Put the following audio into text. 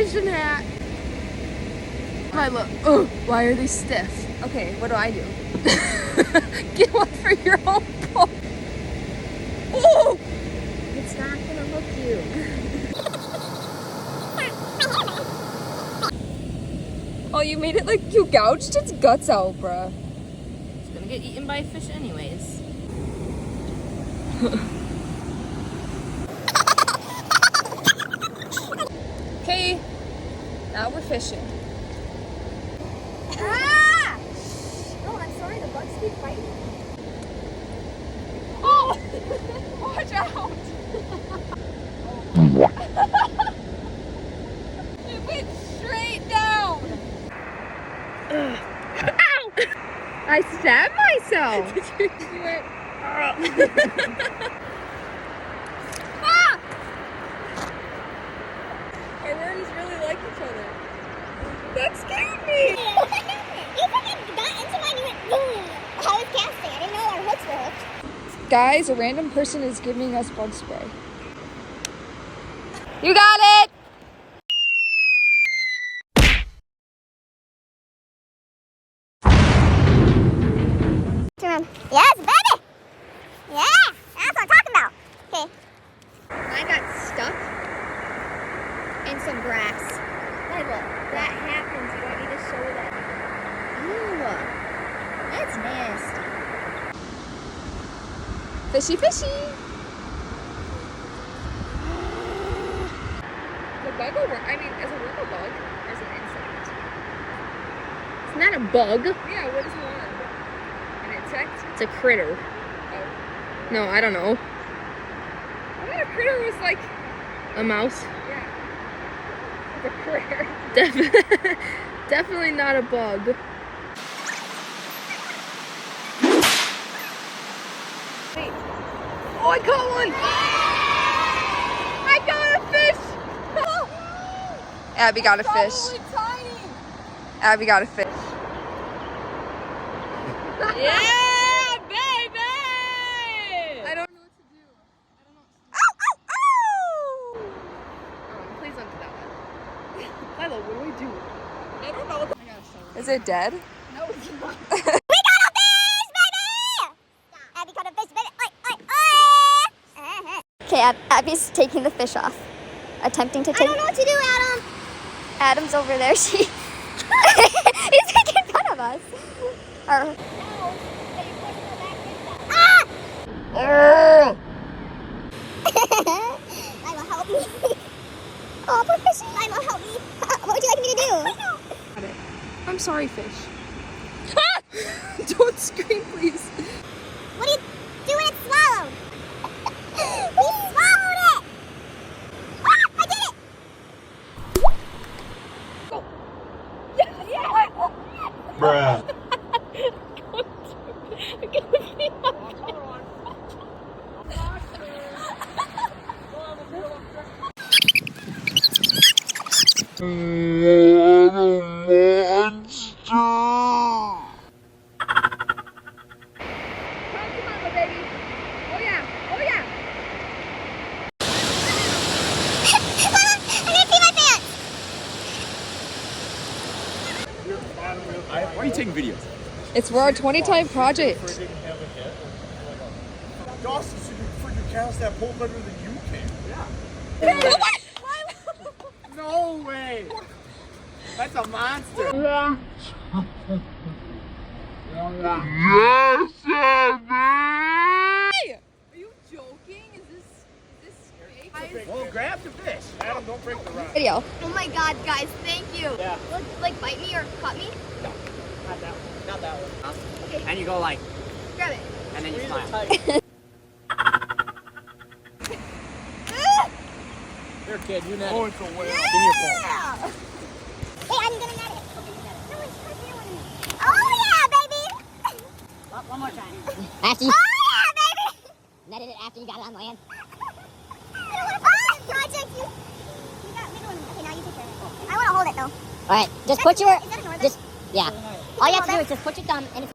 fishing hat. Lila, oh, why are they stiff? Okay, what do I do? Get one for your own boat. Oh! It's not gonna hook you. Oh, you made it like you gouged its guts out, bruh. It's gonna get eaten by a fish anyways. Okay, now we're fishing. Ah! Oh, I'm sorry, the bugs keep biting. Oh! Watch out! It went straight down! Ow! I stabbed myself! Did you do it? Ah! Our worms really like each other. That scared me! You fucking got into mine, you went boom! I was casting, I didn't know our hooks were hooked. Guys, a random person is giving us bug spray. You got it! Yes, baby! Yeah, that's what I'm talking about. Okay. I got stuck in some grass. Lila, That happens. You want me to show that? Ew. That's nasty. Fishy, fishy! The bug will work. I mean, is a worm a bug? Or is it an insect? It's not a bug. Yeah, what is a worm? An insect? It's a critter. Oh. No, I don't know. I thought a critter was like, A mouse. yeah. It's a critter. Definitely not a bug. Oh, I caught one! I got a fish! Abby got a fish. tiny. Abby got a fish. Yeah, baby! I don't know what to do. Please don't do that one. Lila, what do we do? I don't know. I gotta show Is it dead? No, it's not. We got a fish, baby! Abby caught a fish, baby. Okay, Abby's taking the fish off. Attempting to take. I don't know what to do, Adam. Adam's over there. He's making fun of us. Ah! Lila, help me. Oh, poor fishy. Lila, help me. What would you like me to do? I'm sorry, fish. Don't scream, please. What are you doing? It swallowed. We swallowed it. Ah, I did it. Bruh. Why are you taking videos? It's for our 20-time project. Dawson, so you freaking cast that pole better than you can. Yeah. No way! That's a monster! Yes, Are you joking? Is this fake? Well, grab the fish. Adam, don't break the rod. Video. Oh my god, guys, thank you. Yeah. Like bite me or cut me? No, not that one. Not that one. Huh? Okay. And you go like, Grab it. and then you smile. Here, kid, you net it. Oh, it's a whale. Give me your phone. Hey, I'm gonna net it. No, it's right there with me. Oh yeah, baby. One more time. After you. Oh yeah, baby. Netted it after you got it on land. Project, you got big one. Okay, now you take care of it. I want to hold it though. Alright, just put your. Is that a northern? Just. Yeah. All you have to do is just put your thumb in its.